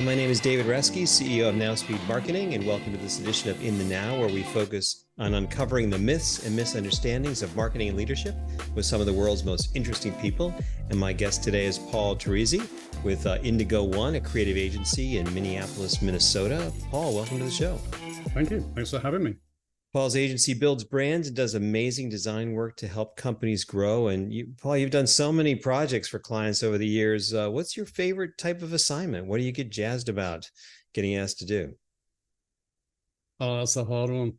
my name is David Reski, CEO of Now Speed Marketing, and welcome to this edition of In the Now, where we focus on uncovering the myths and misunderstandings of marketing and leadership with some of the world's most interesting people. And my guest today is Paul Terrizzi with Indigo-One, a creative agency in Minneapolis, Minnesota. Paul, welcome to the show. Thank you. Thanks for having me. Paul's agency builds brands and does amazing design work to help companies grow. And Paul, you've done so many projects for clients over the years. What's your favorite type of assignment? What do you get jazzed about getting asked to do? Oh, that's a hard one.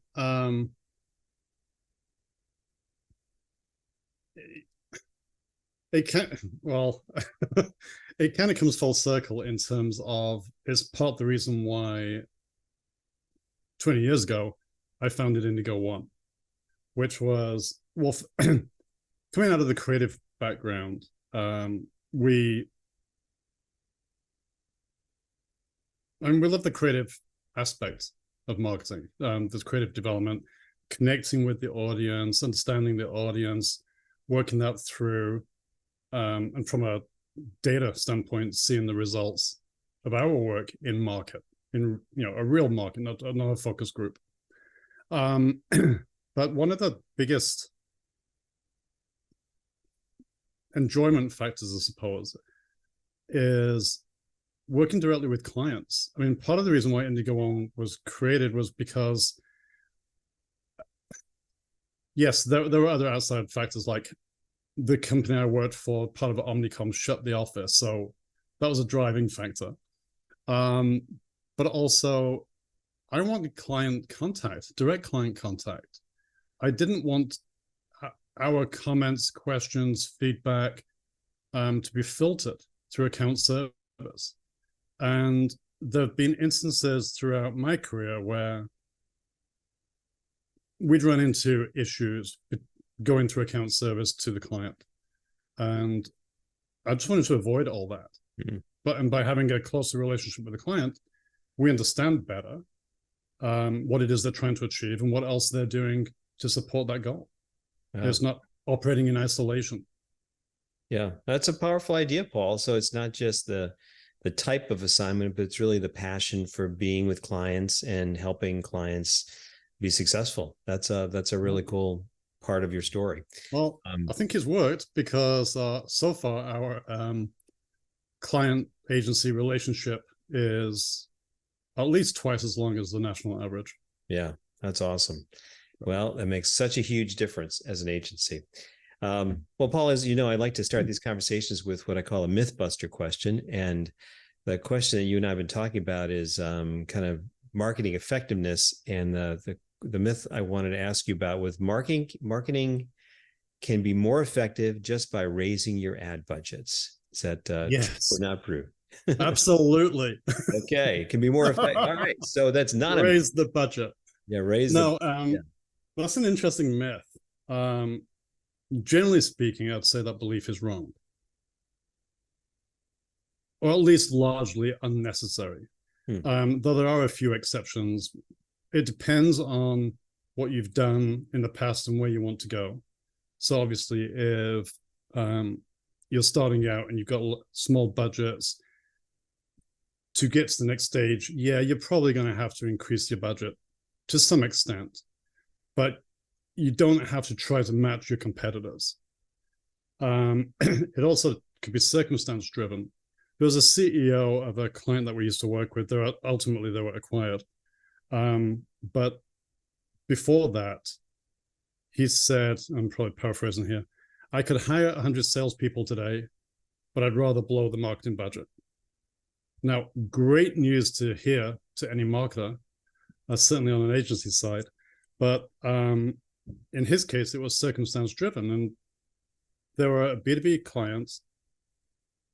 It kind of comes full circle in terms of it's part of the reason why 20 years ago I founded Indigo-One, which was, well, coming out of the creative background, we love the creative aspect of marketing. There's creative development, connecting with the audience, understanding the audience, working that through, and from a data standpoint, seeing the results of our work in market, in a real market, not a focus group. But one of the biggest enjoyment factors, I suppose, is working directly with clients. I mean, part of the reason why Indigo-One was created was because, yes, there were other outside factors, like the company I worked for, part of Omnicom, shut the office. So that was a driving factor. But also, I wanted client contact, direct client contact. I didn't want our comments, questions, feedback to be filtered through account service. And there have been instances throughout my career where we'd run into issues going through account service to the client. And I just wanted to avoid all that. Mm-hmm. And by having a closer relationship with the client, we understand better what it is they're trying to achieve and what else they're doing to support that goal. It's not operating in isolation. Yeah, that's a powerful idea, Paul. So it's not just the type of assignment, but it's really the passion for being with clients and helping clients be successful. That's a really cool part of your story. Well, I think it's worked because so far our client agency relationship is at least twice as long as the national average. Yeah, that's awesome. Well, that makes such a huge difference as an agency. Well, Paul, as you know, I like to start these conversations with what I call a mythbuster question. And the question that you and I have been talking about is kind of marketing effectiveness. And the myth I wanted to ask you about with marketing can be more effective just by raising your ad budgets. Is that yes, true or not true? Absolutely. Okay, it can be more effective. All right, so that's not raise the budget. Yeah, raise. That's an interesting myth. Generally speaking, I'd say that belief is wrong, or at least largely unnecessary. Though there are a few exceptions. It depends on what you've done in the past and where you want to go. So obviously, if you're starting out and you've got small budgets, to get to the next stage, yeah, you're probably going to have to increase your budget to some extent, but you don't have to try to match your competitors. It also could be circumstance driven. There was a CEO of a client that we used to work with. Ultimately, they were acquired. But before that, he said, I'm probably paraphrasing here, I could hire 100 salespeople today, but I'd rather blow the marketing budget. Now, great news to hear to any marketer, certainly on an agency side, but in his case, it was circumstance driven, and there were B2B clients,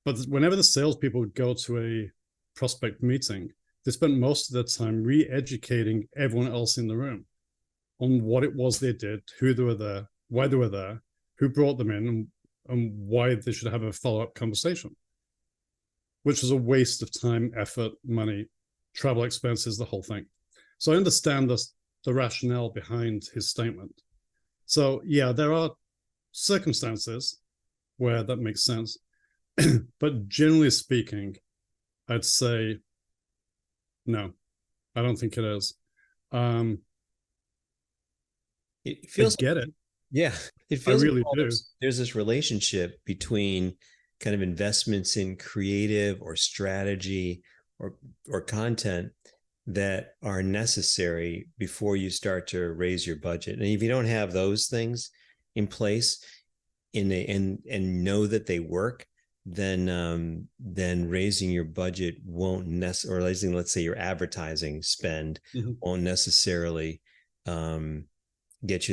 but whenever the salespeople would go to a prospect meeting, they spent most of their time re-educating everyone else in the room on what it was they did, who they were there, why they were there, who brought them in, and why they should have a follow-up conversation, which was a waste of time, effort, money, travel expenses, the whole thing. So I understand the rationale behind his statement. So yeah, there are circumstances where that makes sense. But generally speaking, I'd say No, I don't think it is. Um, It I feels, get it. yeah, it I feels like, really Paul, do. there's this relationship between kind of investments in creative or strategy or content that are necessary before you start to raise your budget. And if you don't have those things in place and know that they work, then raising your budget won't necessarily, or raising, let's say, your advertising spend Mhm. won't necessarily get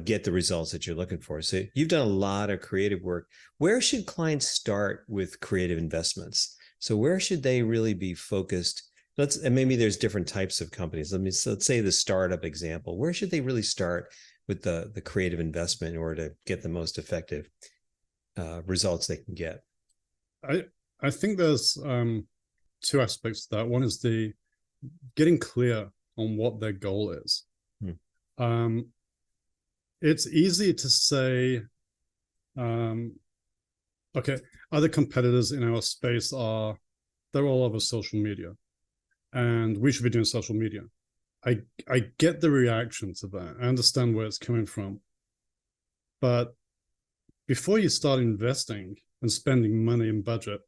get the results that you're looking for. So you've done a lot of creative work. Where should clients start with creative investments? So where should they really be focused? And maybe there's different types of companies. Let's say the startup example. Where should they really start with the creative investment in order to get the most effective results they can get? I I think there's two aspects to that. One is the getting clear on what their goal is. Hmm. It's easy to say, um, okay, other competitors in our space they're all over social media, and we should be doing social media. I get the reaction to that. I understand where it's coming from, but before you start investing and spending money and budget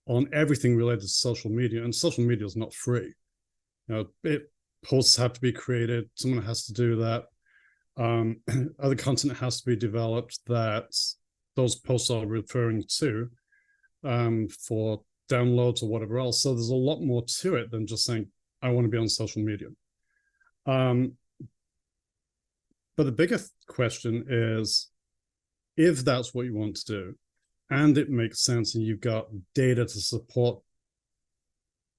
on everything related to social media, and social media is not free. Posts have to be created. Someone has to do that. Other content has to be developed that those posts are referring to for downloads or whatever else. So there's a lot more to it than just saying, I want to be on social media. But the bigger question is, if that's what you want to do, and it makes sense, and you've got data to support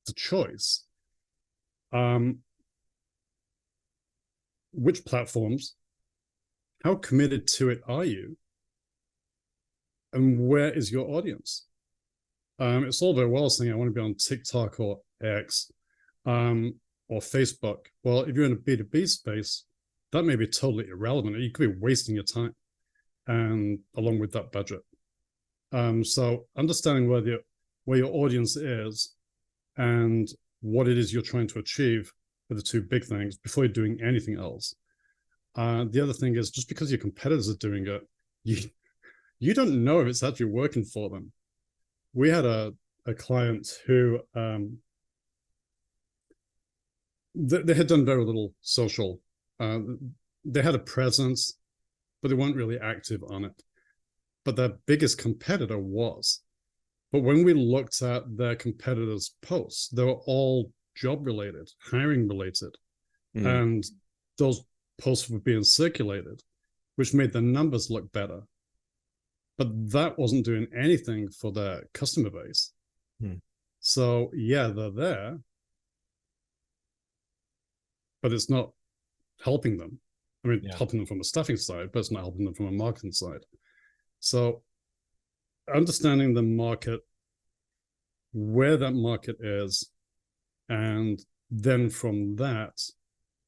the choice, which platforms, how committed to it are you, and where is your audience? It's all very well saying I want to be on TikTok or X or Facebook. Well, if you're in a B2B space, that may be totally irrelevant. You could be wasting your time and along with that budget. So understanding where your audience is and what it is you're trying to achieve are the two big things before you're doing anything else. The other thing is, just because your competitors are doing it, you don't know if it's actually working for them. We had a client who they had done very little social. They had a presence, but they weren't really active on it. But their biggest competitor was. But when we looked at their competitors' posts, they were all job related, hiring related. Mm. And those posts were being circulated, which made the numbers look better. But that wasn't doing anything for their customer base. Mm. So, yeah, they're there, but it's not helping them. I mean, Yeah. helping them from a staffing side, but it's not helping them from a marketing side. So, understanding the market, where that market is, and then from that,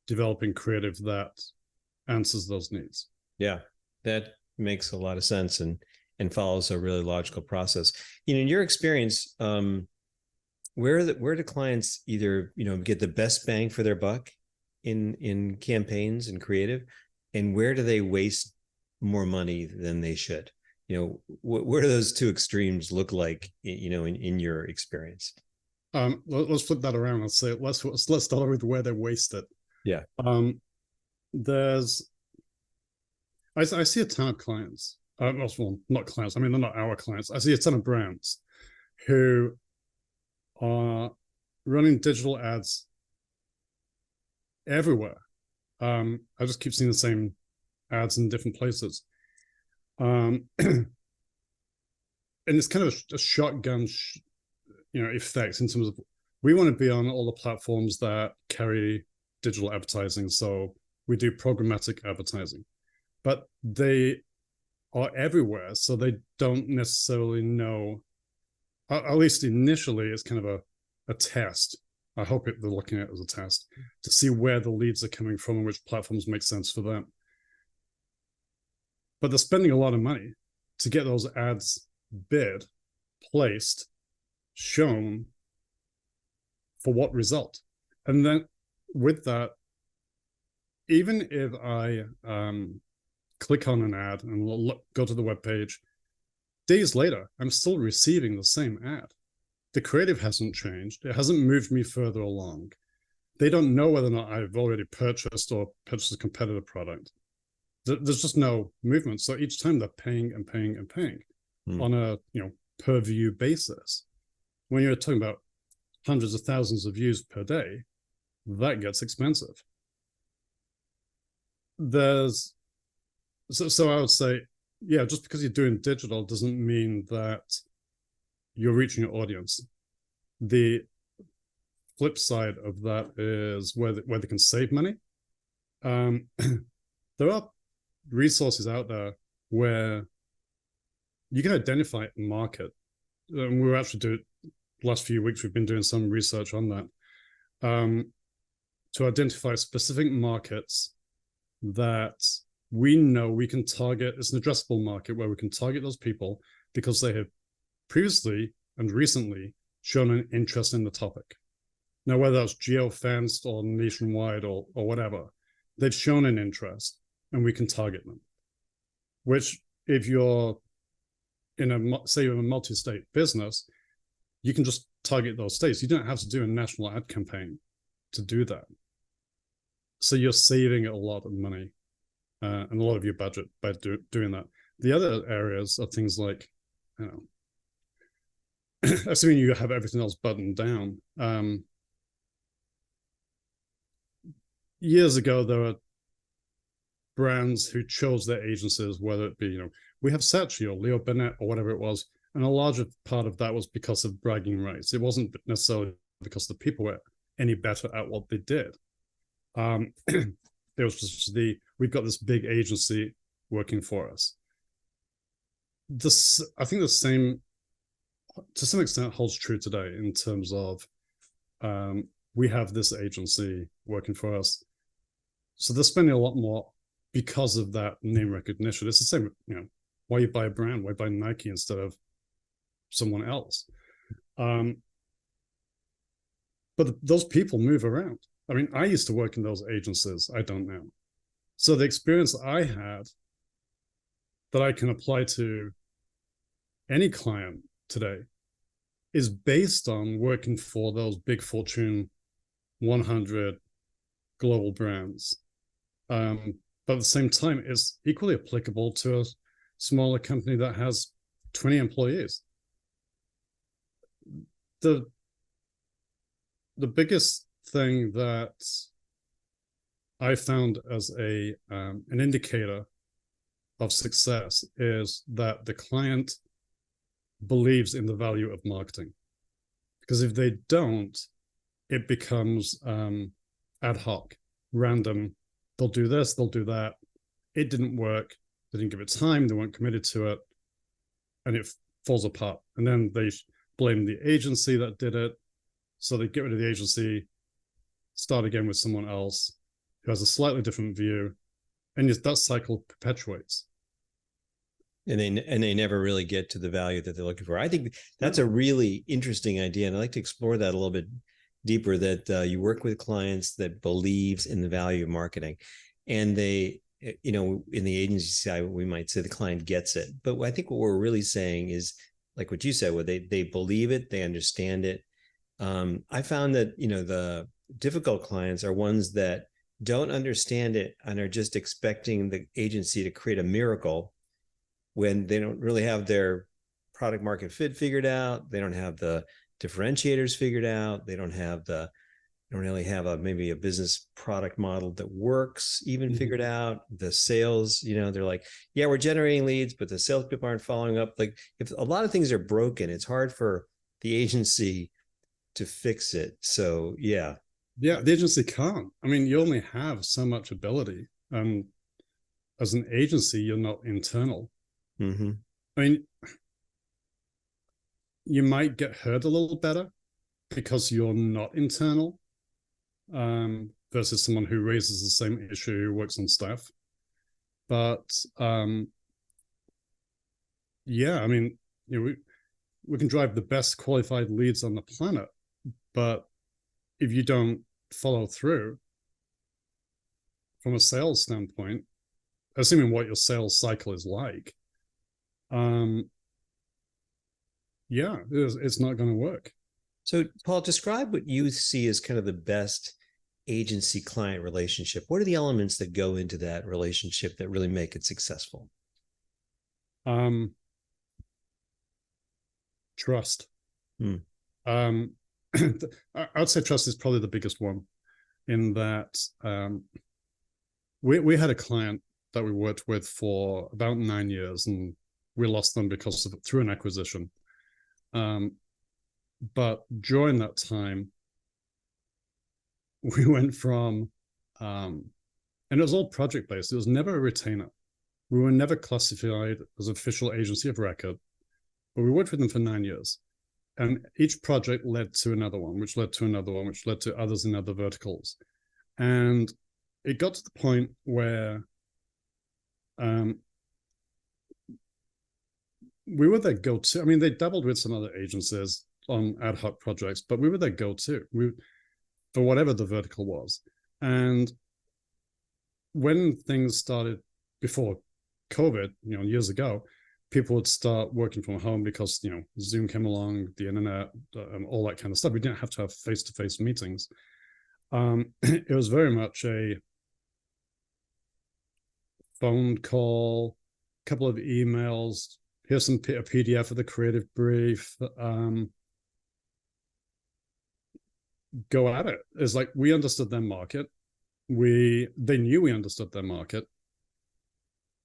developing creative that answers those needs. Yeah, that makes a lot of sense and follows a really logical process. In your experience, where do clients either get the best bang for their buck in campaigns and creative, and where do they waste more money than they should? Where do those two extremes look like? In your experience. Let's flip that around. Let's start with where they waste it. Yeah. There's I see a ton of clients. Well, not clients. I mean, they're not our clients. I see a ton of brands who are running digital ads everywhere. I just keep seeing the same ads in different places. And it's kind of a shotgun, effect in terms of, we want to be on all the platforms that carry digital advertising. So we do programmatic advertising, but they are everywhere. So they don't necessarily know, at least initially, it's kind of a test. I hope they're looking at it as a test to see where the leads are coming from and which platforms make sense for them. But they're spending a lot of money to get those ads bid, placed, shown For what result? And then with that, even if I click on an ad and go to the web page, days later, I'm still receiving the same ad. The creative hasn't changed. It hasn't moved me further along. They don't know whether or not I've already purchased or purchased a competitor product. There's just no movement. So each time they're paying and paying and paying on a per view basis. When you're talking about hundreds of thousands of views per day, that gets expensive. So I would say, yeah, just because you're doing digital doesn't mean that you're reaching your audience. The flip side of that is where they can save money. There are resources out there where you can identify a market. And we're actually doing, last few weeks, we've been doing some research on that, to identify specific markets that we know we can target. It's an addressable market where we can target those people because they have previously and recently shown an interest in the topic. Now, whether that's geo-fenced or nationwide or whatever, they've shown an interest and we can target them. Which, if you're in a multi-state business, you can just target those states. You don't have to do a national ad campaign to do that. So you're saving a lot of money and a lot of your budget by doing that. The other areas are things like, assuming you have everything else buttoned down. Years ago, there were brands who chose their agencies, whether it be, we have Saatchi or Leo Burnett or whatever it was. And a larger part of that was because of bragging rights. It wasn't necessarily because the people were any better at what they did. It was just we've got this big agency working for us. I think the same, to some extent, holds true today in terms of we have this agency working for us. So they're spending a lot more because of that name recognition. It's the same, why you buy a brand, why buy Nike instead of someone else? But those people move around. I mean, I used to work in those agencies. I don't now. So the experience I had that I can apply to any client today is based on working for those big Fortune 100 global brands. But at the same time, it's equally applicable to a smaller company that has 20 employees. The biggest thing that I found as an indicator of success is that the client believes in the value of marketing. Because if they don't, it becomes ad hoc, random. They'll do this, they'll do that. It didn't work. They didn't give it time. They weren't committed to it. And it falls apart. And then they blame the agency that did it. So they get rid of the agency, start again with someone else who has a slightly different view. And that cycle perpetuates. And they never really get to the value that they're looking for. I think that's a really interesting idea. And I'd like to explore that a little bit deeper, that you work with clients that believes in the value of marketing. And they, in the agency side, we might say the client gets it. But I think what we're really saying is, like what you said, where they believe it, they understand it. I found that, the difficult clients are ones that don't understand it and are just expecting the agency to create a miracle when they don't really have their product market fit figured out. They don't have the differentiators figured out. They don't really have maybe a business product model that works even figured out. The sales, they're like, yeah, we're generating leads, but the salespeople aren't following up. Like, if a lot of things are broken, it's hard for the agency to fix it. So yeah, the agency can't. I mean, you only have so much ability, and as an agency, you're not internal. I mean, you might get heard a little better because you're not internal, versus someone who raises the same issue, who works on staff. But yeah, I mean, we can drive the best qualified leads on the planet, but if you don't follow through from a sales standpoint, assuming what your sales cycle is like, um, yeah, it's not going to work. So, Paul, describe what you see as kind of the best agency client relationship. What are the elements that go into that relationship that really make it successful? Trust. Hmm. I'd say trust is probably the biggest one, in that we had a client that we worked with for about 9 years, and we lost them because of through an acquisition. But during that time, we went from, and it was all project based. It was never a retainer. We were never classified as an official agency of record, but we worked with them for 9 years. And each project led to another one, which led to another one, which led to others in other verticals. And it got to the point where we were their go-to. I mean, they dabbled with some other agencies on ad hoc projects, but we were their go-to for whatever the vertical was. And when things started before COVID, years ago, people would start working from home because, Zoom came along, the internet, all that kind of stuff. We didn't have to have face-to-face meetings. It was very much a phone call, a couple of emails, here's a PDF of the creative brief, go at it. It's like we understood their market. They knew we understood their market.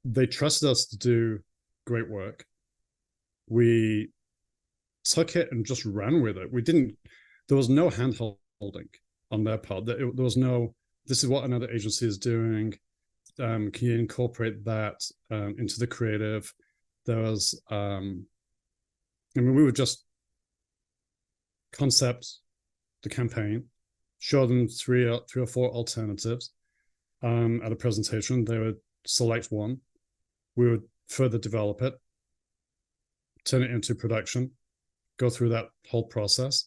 They trusted us to do great work. We took it and just ran with it. There was no hand holding on their part. There was no, this is what another agency is doing. Can you incorporate that into the creative? There was, we would just concept the campaign, show them three or four alternatives at a presentation. They would select one. We would further develop it, turn it into production, go through that whole process,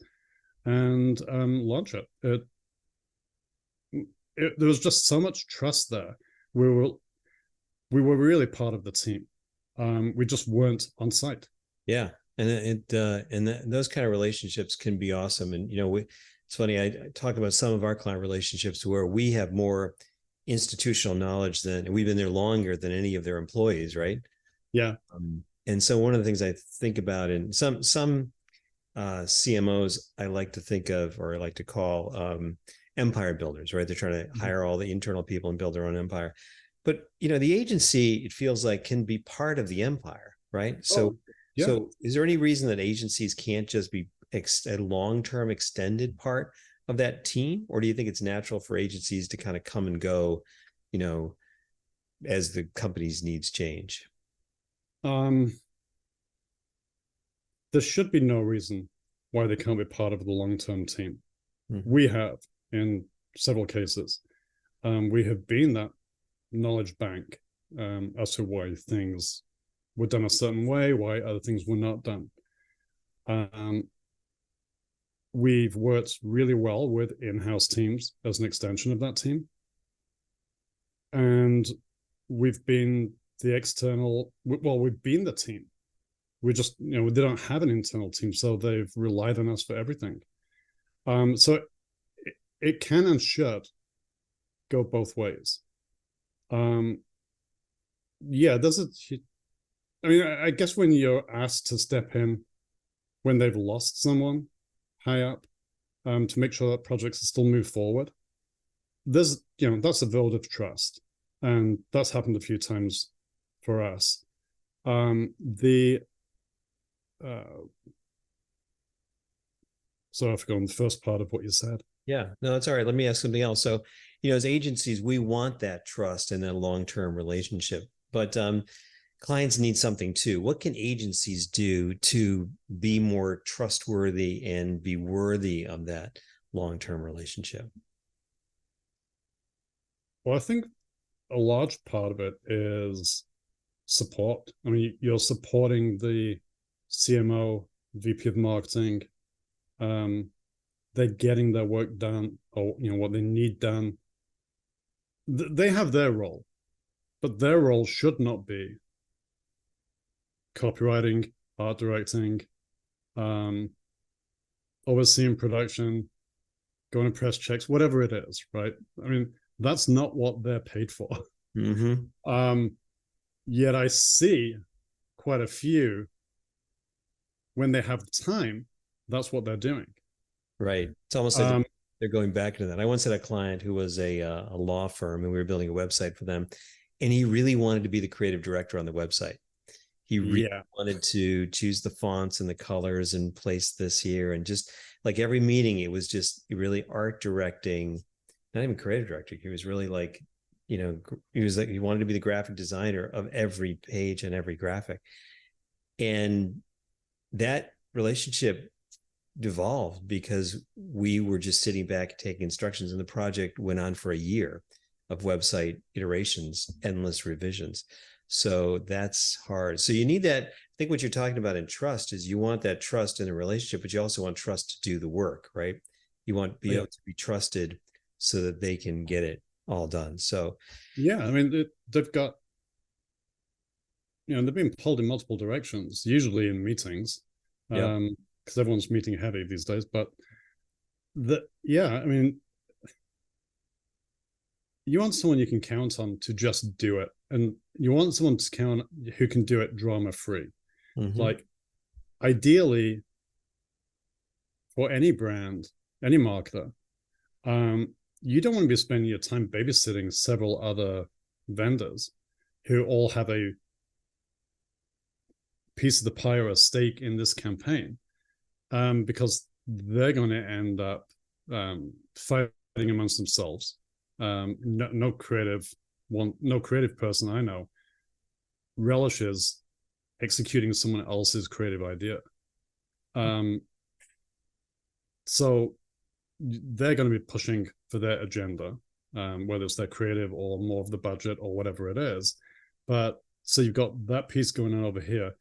and launch it. There was just so much trust there. We were really part of the team. We just weren't on site. Yeah, and those kind of relationships can be awesome. And it's funny. I talk about some of our client relationships where we have more institutional knowledge and we've been there longer than any of their employees, right? Yeah. And so one of the things I think about, in some CMOs, I like to think of, or I like to call empire builders, right? They're trying to hire all the internal people and build their own empire. But the agency, it feels like, can be part of the empire, right? So is there any reason that agencies can't just be a long-term extended part of that team? Or do you think it's natural for agencies to kind of come and go, as the company's needs change? There should be no reason why they can't be part of the long-term team. Mm-hmm. We have, in several cases, we have been that knowledge bank as to why things were done a certain way, why other things were not done. We've worked really well with in-house teams as an extension of that team. And we've been the external, we've been the team. We just, they don't have an internal team, so they've relied on us for everything. So it can and should go both ways. Yeah, I guess when you're asked to step in when they've lost someone high up, to make sure that projects still move forward, that's a vote of trust. And that's happened a few times for us. So I've forgotten the first part of what you said. Yeah, no, that's all right. Let me ask something else. So, as agencies, we want that trust and that long-term relationship, but clients need something too. What can agencies do to be more trustworthy and be worthy of that long-term relationship? Well, I think a large part of it is support. I mean, you're supporting the CMO, VP of marketing, the they're getting their work done, or what they need done. They have their role, but their role should not be copywriting, art directing, um, overseeing production, going to press checks, whatever it is, right? I mean, that's not what they're paid for. Mm-hmm. Yet I see quite a few, when they have time, that's what they're doing. Right. It's almost like Um, they're going back into that. I once had a client who was a law firm, and we were building a website for them, and he really wanted to be the creative director on the website. He really yeah, wanted to choose the fonts and the colors and place this here, and just like every meeting, it was just really art directing, not even creative directing. He was really like, he was like, he wanted to be the graphic designer of every page and every graphic. And that relationship devolved because we were just sitting back taking instructions, and the project went on for a year of website iterations, endless revisions. So that's hard. So you need that. I think what you're talking about in trust is you want that trust in a relationship, but you also want trust to do the work, right? You want to be able to be trusted so that they can get it all done. So yeah. I mean, they've got, they're being pulled in multiple directions, usually in meetings, yeah, because everyone's meeting heavy these days. But yeah, I mean, you want someone you can count on to just do it, and you want someone to count who can do it drama free. mm-hmm. Like, ideally, for any brand, any marketer, you don't want to be spending your time babysitting several other vendors who all have a piece of the pie or a stake in this campaign, because they're going to end up fighting amongst themselves. No creative person I know relishes executing someone else's creative idea. So they're going to be pushing for their agenda, whether it's their creative or more of the budget or whatever it is. But so you've got that piece going on over here.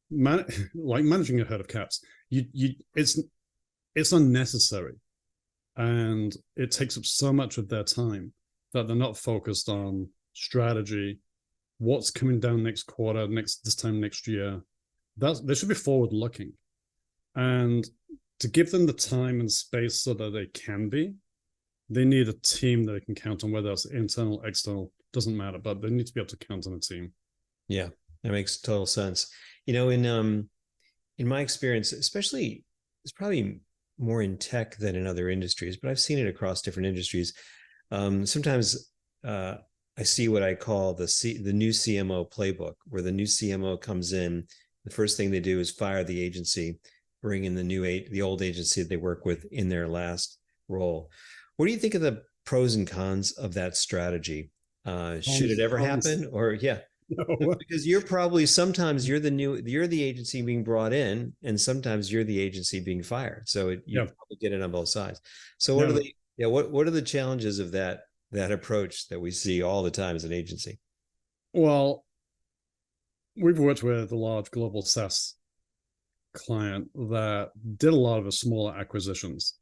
Like managing a herd of cats, it's unnecessary, and it takes up so much of their time that they're not focused on strategy, what's coming down next quarter, this time next year. They should be forward looking, and to give them the time and space so that they can be, they need a team that they can count on, whether that's internal, external, doesn't matter, but they need to be able to count on a team. Yeah, that makes total sense. In my experience, especially, it's probably more in tech than in other industries, but I've seen it across different industries. Sometimes I see what I call the new CMO playbook, where the new CMO comes in. The first thing they do is fire the agency, bring in the old agency that they work with in their last role. What do you think of the pros and cons of that strategy? Should it ever happen? Or yeah, No. because sometimes you're the agency being brought in, and sometimes you're the agency being fired. So you Yeah. probably get it on both sides. So Yeah. what are the challenges of that approach that we see all the time as an agency? Well, we've worked with a large global SaaS client that did a lot of the smaller acquisitions,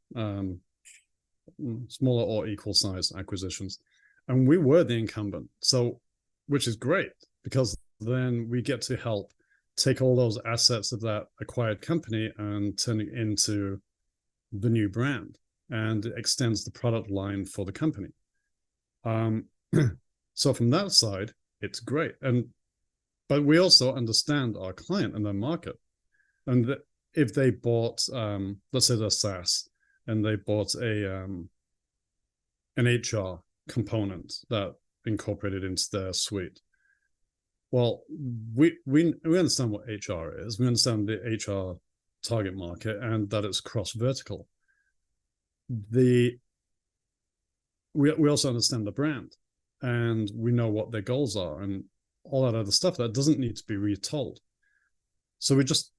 smaller or equal size acquisitions. And we were the incumbent. So, which is great, because then we get to help take all those assets of that acquired company and turn it into the new brand, and it extends the product line for the company. So from that side, it's great. But we also understand our client and their market. And if they bought, let's say they're SaaS, and they bought an HR component that incorporated into their suite. Well, we understand what HR is. We understand the HR target market and that it's cross vertical. We also understand the brand, and we know what their goals are and all that other stuff that doesn't need to be retold. So we just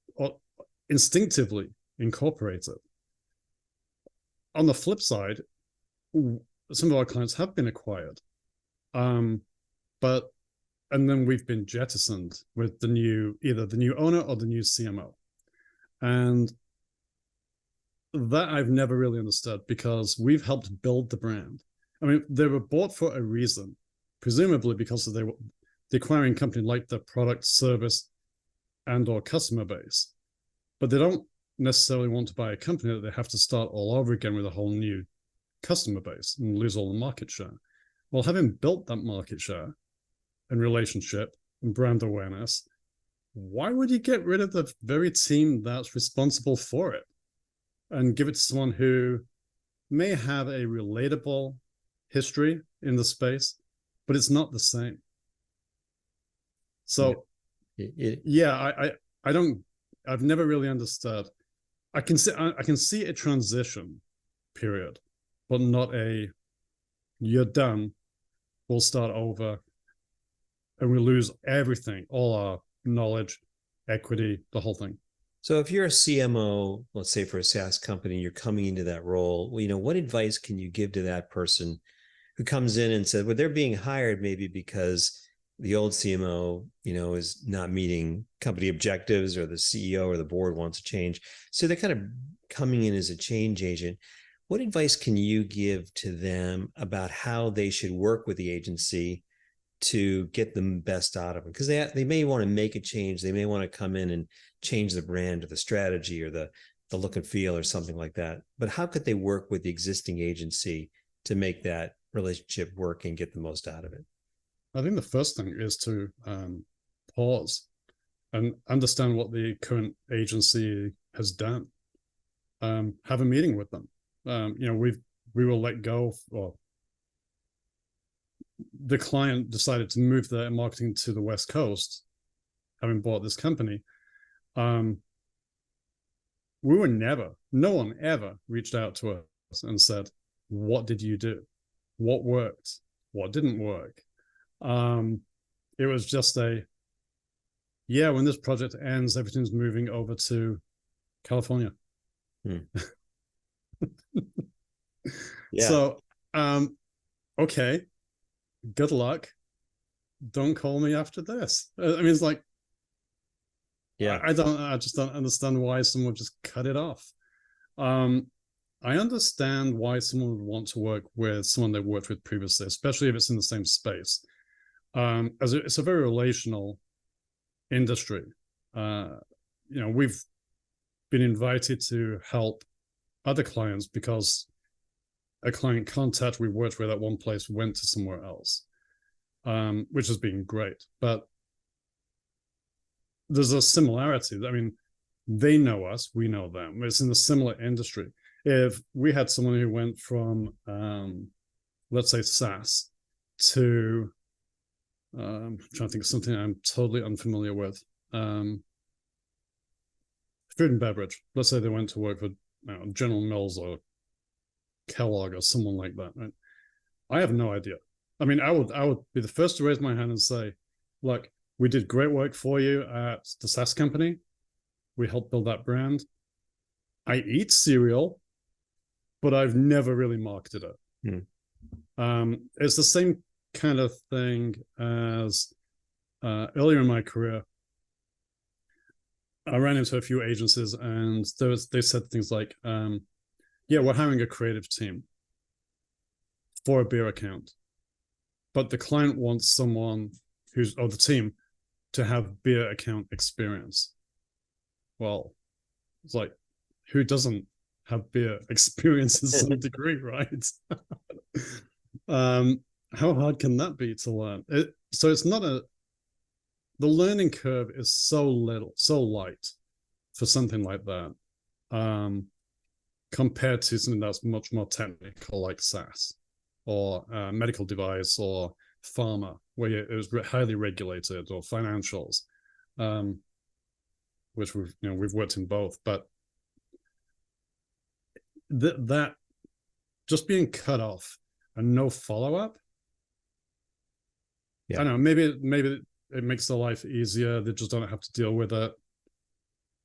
instinctively incorporate it. On the flip side, some of our clients have been acquired, but and then we've been jettisoned with either the new owner or the new CMO, and that I've never really understood, because we've helped build the brand. I mean, they were bought for a reason, presumably because of the acquiring company liked the product, service, and or customer base. But they don't necessarily want to buy a company that they have to start all over again with a whole new customer base and lose all the market share. Well, having built that market share and relationship and brand awareness, why would you get rid of the very team that's responsible for it and give it to someone who may have a relatable history in the space, but it's not the same? So I don't, I've never really understood. I can see a transition period, but not a you're done, we'll start over, and we lose everything, all our knowledge, equity, the whole thing. So if you're a CMO, let's say for a SaaS company, you're coming into that role, well, what advice can you give to that person who comes in and says, well, they're being hired maybe because the old CMO, is not meeting company objectives, or the CEO or the board wants to change. So they're kind of coming in as a change agent. What advice can you give to them about how they should work with the agency to get the best out of them? Because they may want to make a change. They may want to come in and change the brand or the strategy or the look and feel or something like that. But how could they work with the existing agency to make that relationship work and get the most out of it? I think the first thing is to pause and understand what the current agency has done. Have a meeting with them. We will let go, or the client decided to move their marketing to the West Coast, having bought this company. No one ever reached out to us and said, what did you do? What worked? What didn't work? It was just when this project ends, everything's moving over to California. Yeah. So, okay, good luck. Don't call me after this. I mean, it's like, I just don't understand why someone would just cut it off. I understand why someone would want to work with someone they've worked with previously, especially if it's in the same space. As it's a very relational industry. We've been invited to help other clients because a client contact we worked with at one place went to somewhere else, which has been great. But there's a similarity. I mean, they know us, we know them. It's in a similar industry. If we had someone who went from, let's say, SaaS to, I'm trying to think of something I'm totally unfamiliar with, food and beverage. Let's say they went to work for General Mills or Kellogg or someone like that. Right? I have no idea. I mean, I would be the first to raise my hand and say, look, we did great work for you at the SaaS company. We helped build that brand. I eat cereal, but I've never really marketed it. It's the same kind of thing as earlier in my career. I ran into a few agencies and they said things like, we're hiring a creative team for a beer account, but the client wants someone or the team to have beer account experience. Well, it's like, who doesn't have beer experience to some degree, right? How hard can that be to learn? So it's not the learning curve is so light for something like that, compared to something that's much more technical like SaaS or medical device or pharma, where it was highly regulated, or financials, which we've worked in both. But that just being cut off and no follow-up, I don't know, maybe it makes their life easier. They just don't have to deal with it.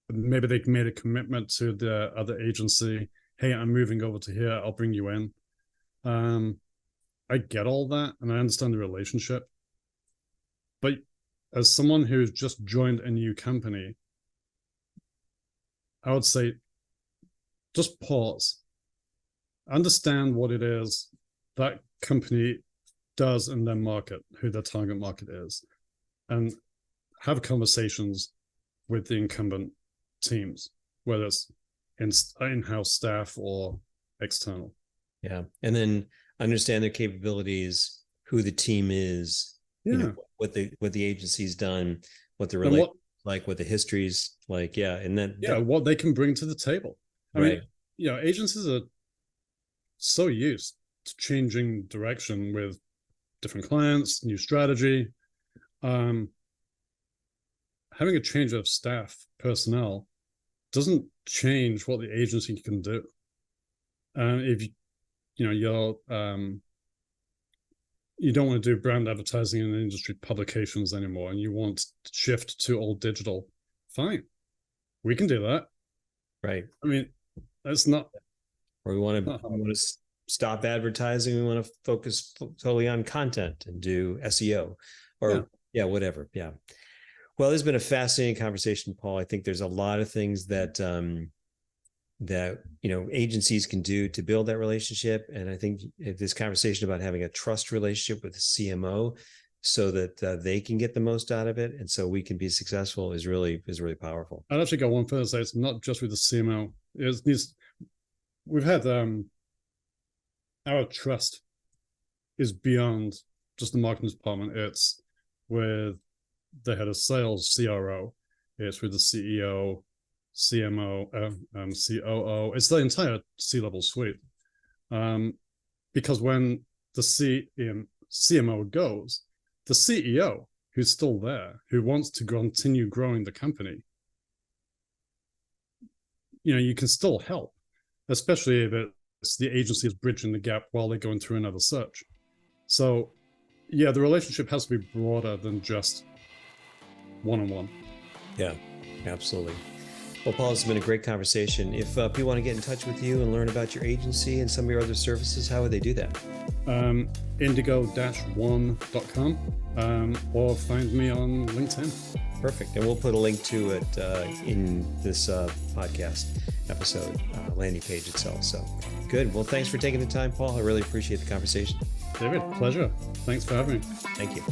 Maybe they made a commitment to the other agency. Hey, I'm moving over to here. I'll bring you in. I get all that, and I understand the relationship. But as someone who's just joined a new company, I would say just pause, understand what it is that company does in their market, who their target market is, and have conversations with the incumbent teams, whether it's in-house staff or external. Yeah. And then understand their capabilities, who the team is, what the agency's done, what the relationship like, what the history's like. Yeah. And then what they can bring to the table. I mean, agencies are so used to changing direction with different clients, new strategy. Having a change of staff personnel doesn't change what the agency can do. If you don't want to do brand advertising in industry publications anymore, and you want to shift to all digital, fine, we can do that. Right. I mean, that's not. Or we want to stop advertising. We want to focus totally on content and do SEO, or whatever. Yeah. Well, this has been a fascinating conversation, Paul. I think there's a lot of things that agencies can do to build that relationship. And I think this conversation about having a trust relationship with the CMO so that they can get the most out of it and so we can be successful is really powerful. I'd actually go one further and say it's not just with the CMO. We've had our trust is beyond just the marketing department. It's with the head of sales, CRO. It's with the CEO, CMO, COO. It's the entire C-level suite. Because when the CMO goes, the CEO, who's still there, who wants to continue growing the company, you can still help, especially if it's the agency is bridging the gap while they're going through another search. So, the relationship has to be broader than just one-on-one. Yeah, absolutely. Well, Paul, it's been a great conversation. If people want to get in touch with you and learn about your agency and some of your other services, how would they do that? Indigo-One.com or find me on LinkedIn. Perfect. And we'll put a link to it in this podcast episode landing page itself. So good. Well, thanks for taking the time, Paul. I really appreciate the conversation. David, pleasure. Thanks for having me. Thank you.